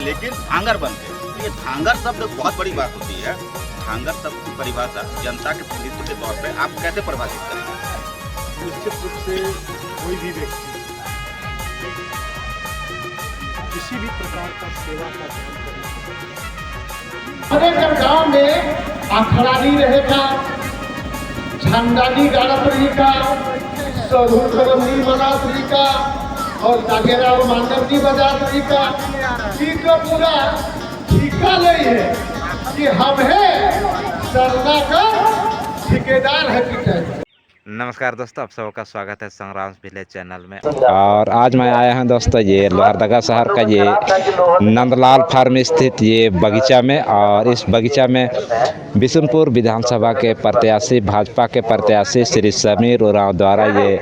लेकिन धांगर बन गए। तो ये धांगर शब्द बहुत बड़ी बात होती है। धांगर शब्द की परिभाषा जनता के प्रतिनिधित्व के तौर पे आप कैसे परिभाषित करेंगे? निश्चित रूप से कोई भी व्यक्ति किसी भी प्रकार का सेवा का काम करे, अगर गांव में अखड़ा नहीं रहेगा, झंडा नहीं गाड़त रहेगा, स्वरूप नहीं मनात रहेगा और जागेरा और मांडव नहीं बजात रहेगा, तो पूरा ठिका नहीं है कि हम हैं सरना का ठेकेदार है कि नमस्कार दोस्तों, आप सबका स्वागत है संग्राम विलेज चैनल में। और आज मैं आया हूं दोस्तों ये लोहरदगा शहर का ये नंदलाल फार्म स्थित ये बगीचा में। और इस बगीचा में बिशुनपुर विधानसभा के प्रत्याशी भाजपा के प्रत्याशी श्री समीर उरांव द्वारा ये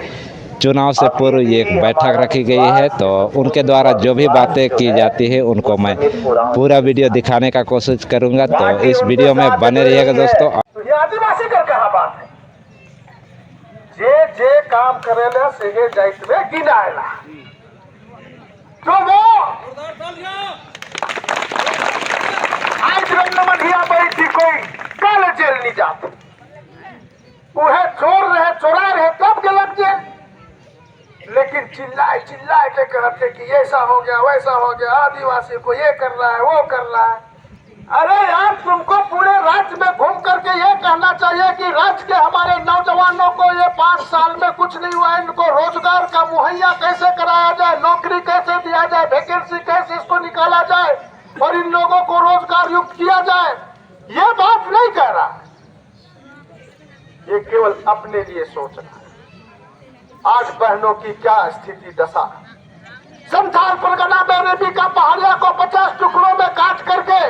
चुनाव से पूर्व ये एक बैठक रखी गई है। तो उनके द्वारा जो भी बातें की जाती है उनको मैं पूरा वीडियो दिखाने का कोशिश करूँगा। तो इस वीडियो में बने रहिएगा दोस्तों। आदिवासी कर कहाँ बात है, जे काम करेला से जाइत में गिनाएला तो वो आज रंगमन हिया बैठी कोई कल जेल नहीं जात, वो है चोर रहे चोरा रहे तब गलत जेल। लेकिन चिल्लाए चिल्लाए के कहते कि ऐसा हो गया वैसा हो गया, आदिवासी को ये कर रहा है वो कर रहा है। अरे यार, तुमको पूरे राज्य में घूम करके ये कहना चाहिए कि राज्य के हमारे नौजवानों को ये 5 साल में कुछ नहीं हुआ, इनको रोजगार का मुहैया कैसे कराया जाए, नौकरी कैसे दिया जाए, वैकेंसी कैसे इसको निकाला जाए और इन लोगों को रोजगार युक्त किया जाए। ये बात नहीं कह रहा, ये केवल अपने लिए सोच रहा है। आज बहनों की क्या स्थिति दशा, संथाल परगना में रेबी का पहाड़िया को 50 टुकड़ों में काट करके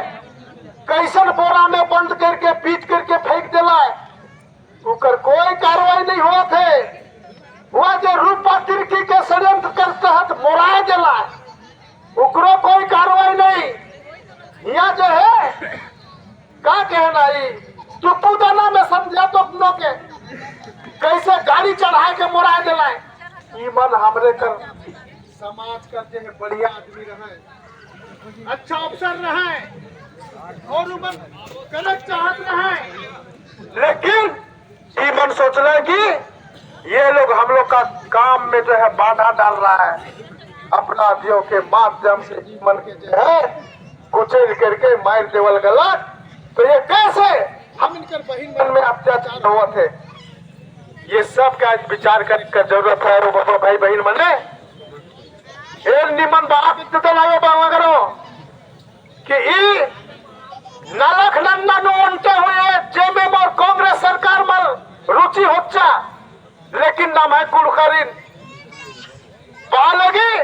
कैसन बोरा में बंद करके पीट करके फेंक दिला, उकर कोई कार्रवाई नहीं हुआ थे। वह जो रूपा तिरकी के षड्यंत्र के तहत मोराए दिला, उकरो कोई कार्रवाई नहीं। यहाँ जो है क्या कहना, तुप्पू दाना में समझा तो अपनों के कैसे गाड़ी चढ़ाए के मोराए दिला। मन हमरे कर समाज का जो है बढ़िया आदमी रहे, अच्छा अफसर रहे और गलत चाहत रहे, लेकिन ये मन सोच रहे कि ये लोग हम लोग का काम में जो है बाधा डाल रहा है, अपराधियों के माध्यम से मन के जो है कुचल करके मार देवल गलत। तो ये कैसे हम इनकर बहिन मन में अत्याचार हुआ थे, ये सब का विचार करने का जरूरत है। वो भाई बहन मन ने निमन बात करो कि नालक नंदन उनते हुए जेमे और कांग्रेस सरकार में रुचि होच्छा, लेकिन नाम है कुलकरीन लगी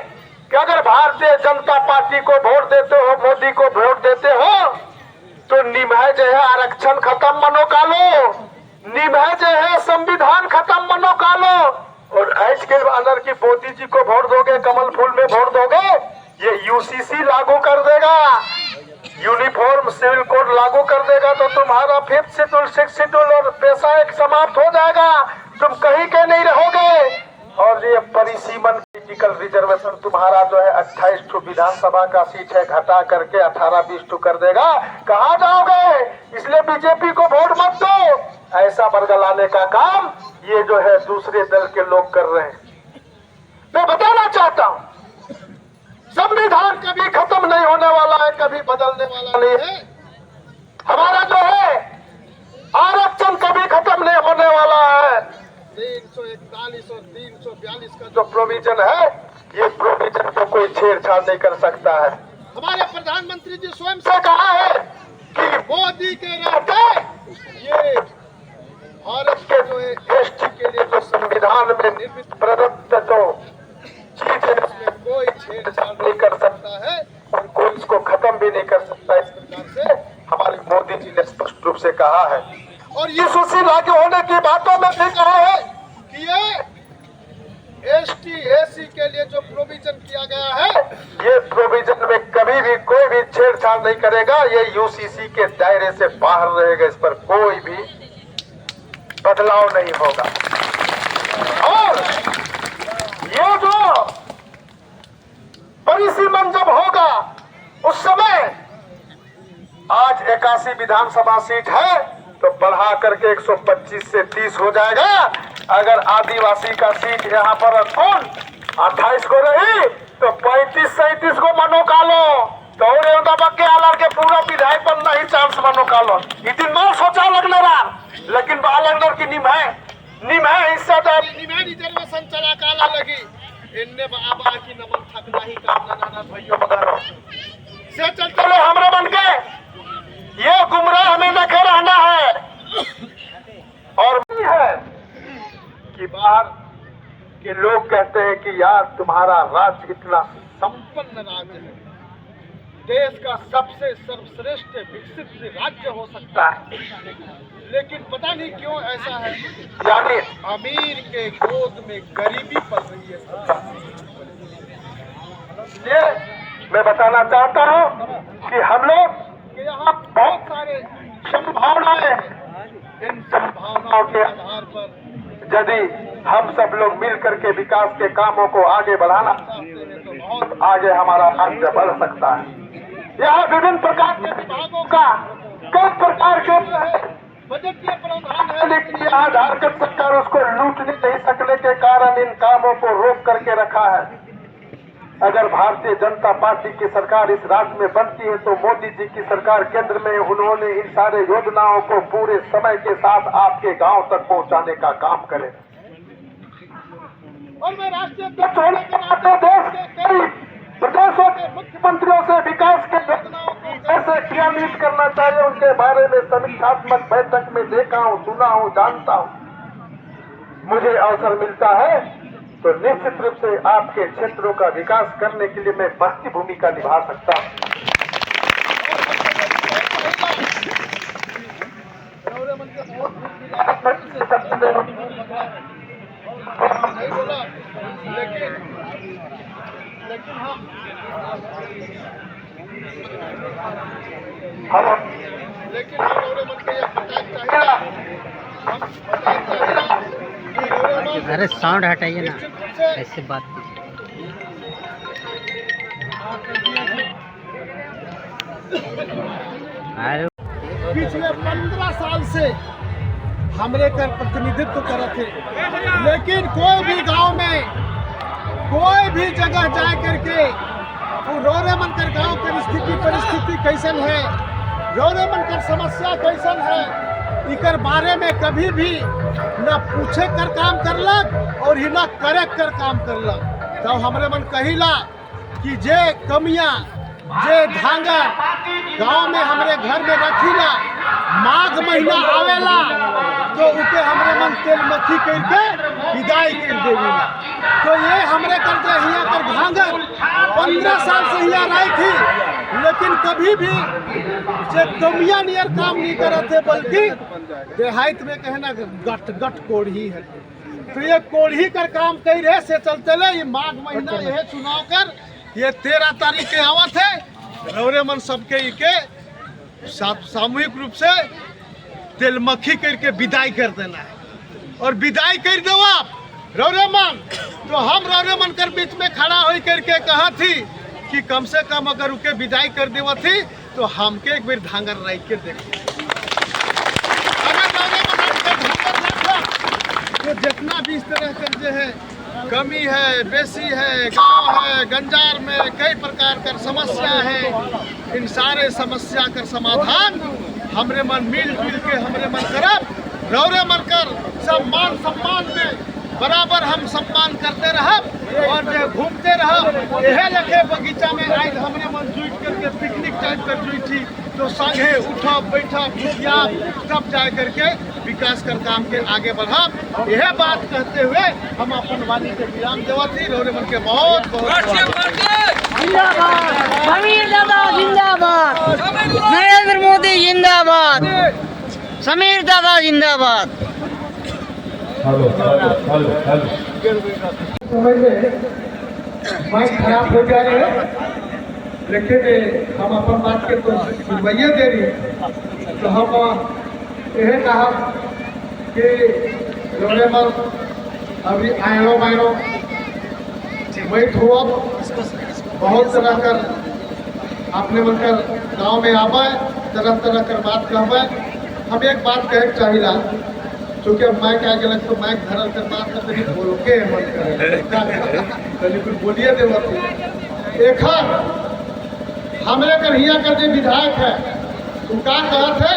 कि अगर भारतीय जनता पार्टी को वोट देते हो, मोदी को वोट देते हो, तो निमह जो है आरक्षण खत्म मनो कालो, निमह जो है संविधान खत्म मनो कालो। और आज के अंदर की मोदी जी को वोट दोगे, कमल फूल में वोट दोगे, ये यूसीसी लागू कर देगा, यूनिफॉर्म सिविल कोड लागू कर देगा, तो तुम्हारा 5th शेड्यूल 6th शेड्यूल और पैसा एक समाप्त हो जाएगा, तुम कहीं के नहीं रहोगे। और ये परिसीमन क्रिटिकल रिजर्वेशन तुम्हारा जो है 28 विधानसभा का सीट है घटा करके 18-20 कर देगा, कहाँ जाओगे? इसलिए बीजेपी को वोट मत दो। ऐसा बरगलाने का काम ये जो है दूसरे दल के लोग कर रहे हैं। मैं बताना चाहता हूँ, संविधान कभी खत्म नहीं होने वाला है, कभी बदलने वाला नहीं है। हमारा जो है आरक्षण कभी खत्म नहीं होने वाला है। 341 और 342 का जो प्रोविजन है, ये प्रोविजन को कोई छेड़छाड़ नहीं कर सकता है। हमारे प्रधानमंत्री जी स्वयं से कहा है कि मोदी के रहते ये भारत के जो है एसटी के लिए जो संविधान में निर्मित प्रदत्त जो चीज है, इसमें कोई छेड़छाड़ नहीं कर सकता है और कोई इसको खत्म भी नहीं कर सकता। इस प्रकार से हमारे मोदी जी ने स्पष्ट रूप से कहा है। और ये सूची लागू होने की बातों में भी कहा है कि ये एसटी एसी के लिए जो प्रोविजन किया गया है, ये प्रोविजन में कभी भी कोई भी छेड़छाड़ नहीं करेगा, ये यूसीसी के दायरे से बाहर रहेगा, इस पर कोई भी बदलाव नहीं होगा। और ये जो परिसीमन जब होगा उस समय आज 81 विधानसभा सीट है तो बढ़ा करके 125 से 30 हो जाएगा। अगर आदिवासी का सीट यहाँ पर कौन 28 को रही तो 35-37 को मनो कालो तो के आलर के पूरा विधायक बनना ही चांस मनो कालो इतनी मार सोचा लगना रहा लेकिन बालगनर की निमह हिस्सेदार निमह रिजर्वेशन चला काला लगी इनने बाबा की नमन थकना ही काम ना भाइयों बगारो से चलते हमरा बन के ये गुमराह हमें न रहना है और है कि बाहर के लोग कहते हैं कि यार तुम्हारा राज्य इतना संपन्न राज्य है, देश का सबसे सर्वश्रेष्ठ विकसित राज्य हो सकता है, लेकिन पता नहीं क्यों ऐसा है, यानी अमीर के गोद में गरीबी पल रही है। ये मैं बताना चाहता हूँ कि हम लोग यहाँ बहुत सारे संभावनाएं हैं, इन संभावनाओं के आधार पर यदि हम सब लोग मिल करके विकास के कामों को आगे बढ़ाना चाहते हैं तो बहुत आगे हमारा राज्य बढ़ सकता है। यहाँ विभिन्न प्रकार के विभागों का कई प्रकार के बजटीय प्रावधान है, लेकिन यहाँ झारखंड सरकार उसको लूटने नहीं सकने के कारण इन कामों को रोक करके रखा है। अगर भारतीय जनता पार्टी की सरकार इस राज्य में बनती है तो मोदी जी की सरकार केंद्र में उन्होंने इन सारे योजनाओं को पूरे समय के साथ आपके गांव तक पहुंचाने का काम करे। और मैं राष्ट्रीय अध्यक्ष होने के नाते देश के कई प्रदेशों के मुख्यमंत्रियों से विकास के योजनाओं को कैसे क्रियान्वित करना चाहिए उनके बारे में समीक्षात्मक बैठक में देखा हूँ, सुना हूँ, जानता हूँ। मुझे अवसर मिलता है तो निश्चित रूप से आपके क्षेत्रों का विकास करने के लिए मैं बढ़ती भूमिका निभा सकता हूँ। अरे साउंड हटाइए ना, ऐसे बात अरे पिछले 15 साल से हमरे कर प्रतिनिधित्व करे थे, लेकिन कोई भी गांव में कोई भी जगह जा करके रोरे मनकर गांव की परिस्थिति कैसन है, रोरे मनकर समस्या कैसन है, इकर बारे में कभी भी न पूछे कर काम करलक और ही न करे कर काम करलक। तो हमरे मन कहिला कि जे कमियां जे धांगर गांव में हमरे घर में रखीला, माघ महीना आवेला तो उके हमरे मन तेल मक्खी करके विदाई कर देवी। तो ये हमरे कर दे हिया कर धांगर 15 साल से हिया रही थी, लेकिन कभी भी जे कमियां नियर काम नहीं करते, बल्कि देहात में कहना गट गट कोढ़ी है। तो ये कोढ़ी कर काम कही रहे से चलते ले ये माघ महीना यह चुनाव कर ये 13 तारीख के आवत है, रौरे मन सबके इके सामूहिक रूप से तिलमखी करके विदाई कर देना है। और विदाई कर दो आप रौरे मन, तो हम रौरे मन कर बीच में खड़ा हो करके कहा थी कि कम से कम अगर उके विदाई कर देवा थी तो हमके एक बार धांगर राई के देखो। तो जितना भी इस तरह कर जो है कमी है, बेसी है, गांव है, गंजार में कई प्रकार का समस्या है, इन सारे समस्या का समाधान हमरे मन मिल के हमरे मन करब, रौरे मन कर सम्मान में बराबर हम सम्मान करते रहब और जो घूमते रहब। यह लगे बगीचा में आज हमरे मन जुट करके पिकनिक टाइप कर जुई थी, तो संगे उठब बैठब खुशियाब तब जा करके विकास कर काम के आगे बढ़ब। यह बात कहते हुए हम अपन वाणी के विराम देवा थी। रौरे मन के बहुत बहुत जिंदाबाद, समीर दादा जिंदाबाद, नरेंद्र मोदी जिंदाबाद, समीर दादा जिंदाबाद। समय में माइक खराब हो जाए, लेकिन हम अपन बात के तो सुनवाइए दे रही। तो हम यह कहा कि जोड़े मन अभी आयनो मायनो बैठ हुआ बहुत तरह का आपने बनकर गांव में आवे तरह तरह कर बात कहवे। हम एक बात कहे चाहिला, चूँकि अब माइक आ गया तो माइक धरल कर बात करते नहीं बोल के मन करे कुछ बोलिए दे। एक हमरे कर हिया कर जो विधायक है तू का कहत है,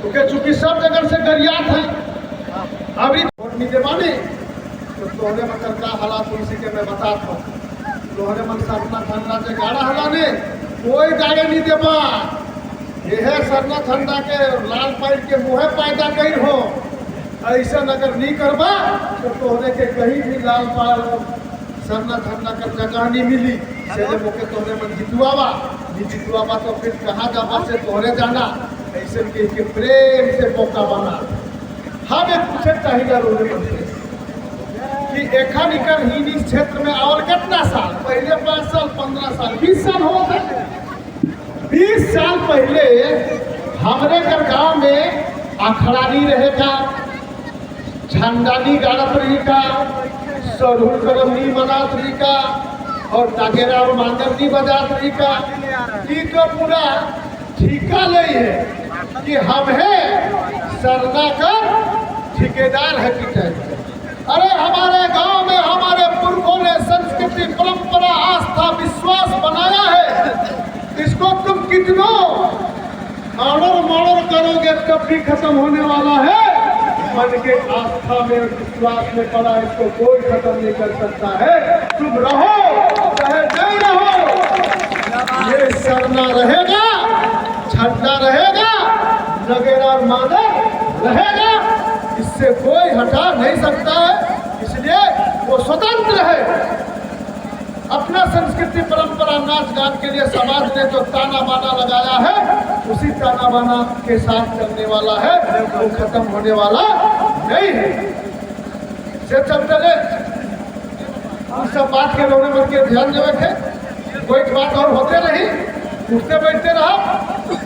क्योंकि चूंकि सब जगह से गरियात है अभी वोट नहीं देवानी तो तोहरे मतलब का हालात उसी के मैं बताता हूँ। तोहरे मन सरना ठंडा से गाड़ा हलाने कोई गाड़े नहीं देवा। यह सरना ठंडा के लाल पाइप के मुँह पैदा कही हो, ऐसा अगर नहीं करबा तो तोहरे के कहीं भी लाल पाल सरना ठंडा कर जगह नहीं मिली। से मौके तोहरे मन जितवावा नहीं जितवावा तो फिर कहाँ जावा से तोहरे जाना। ऐसे के प्रेम से मौका बना। हम एक पूछे चाहिए रोने मन से कि एखा निकल ही इस क्षेत्र में आवल कितना साल पहले, 5 साल 15 साल 20 साल हो गए। 20 साल पहले हमारे घर गांव में अखड़ा नहीं रहेगा, झंडा नहीं गाड़त रही का, सरहुल करम नहीं मनात रही का और दागेरा और मांगर नहीं बजात रही का। ये तो पूरा ठिका ले है कि हम है सरना का ठेकेदार है कि अरे हमारे गांव में हमारे पुरखों ने संस्कृति परंपरा आस्था विश्वास बनाया है। इसको तुम कितनो आड़र माड़र करोगे तब भी खत्म होने वाला है। मन के आस्था में और विश्वास में पड़ा इसको कोई खत्म नहीं कर सकता है। तुम रहो चाहे नहीं रहो, ये सरना रहेगा, झंडा रहेगा, नगेरा और मादर रहेगा। इससे कोई हटा नहीं सकता है, इसलिए वो स्वतंत्र है। अपना संस्कृति परंपरा नाच गान के लिए समाज ने जो ताना बाना लगाया है उसी ताना बाना के साथ चलने वाला है, वो खत्म होने वाला नहीं है। से चलते उस सब बात के लोगों मन के ध्यान देवे थे, कोई बात और होते नहीं, उठते बैठते रहा।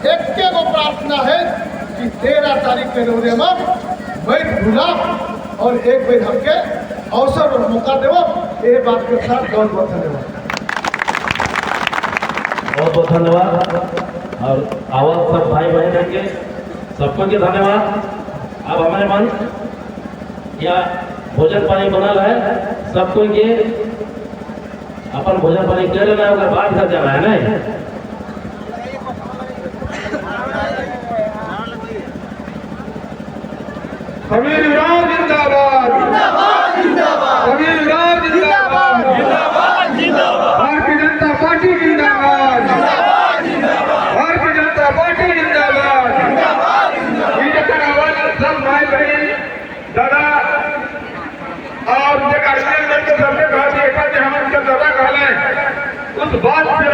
एक के वो प्रार्थना है कि 13 तारीख के रोने में बैठ भूला और एक बेर हमके अवसर और मौका देवो। ये बात के साथ बहुत बहुत धन्यवाद। बहुत बहुत धन्यवाद और आवाज सब भाई बहन देंगे सबको के धन्यवाद। अब हमारे मन या भोजन पानी बनल है, सबको ये अपन भोजन पानी कर लेना है, बात कर जाना है नहीं। समीर राज जिंदाबाद, समीर राज जिंदाबाद, भारतीय जनता पार्टी जिंदाबाद, भारतीय जनता पार्टी जिंदाबाद। सब भाई बहन दादा और सबसे दादा कहले उस बात से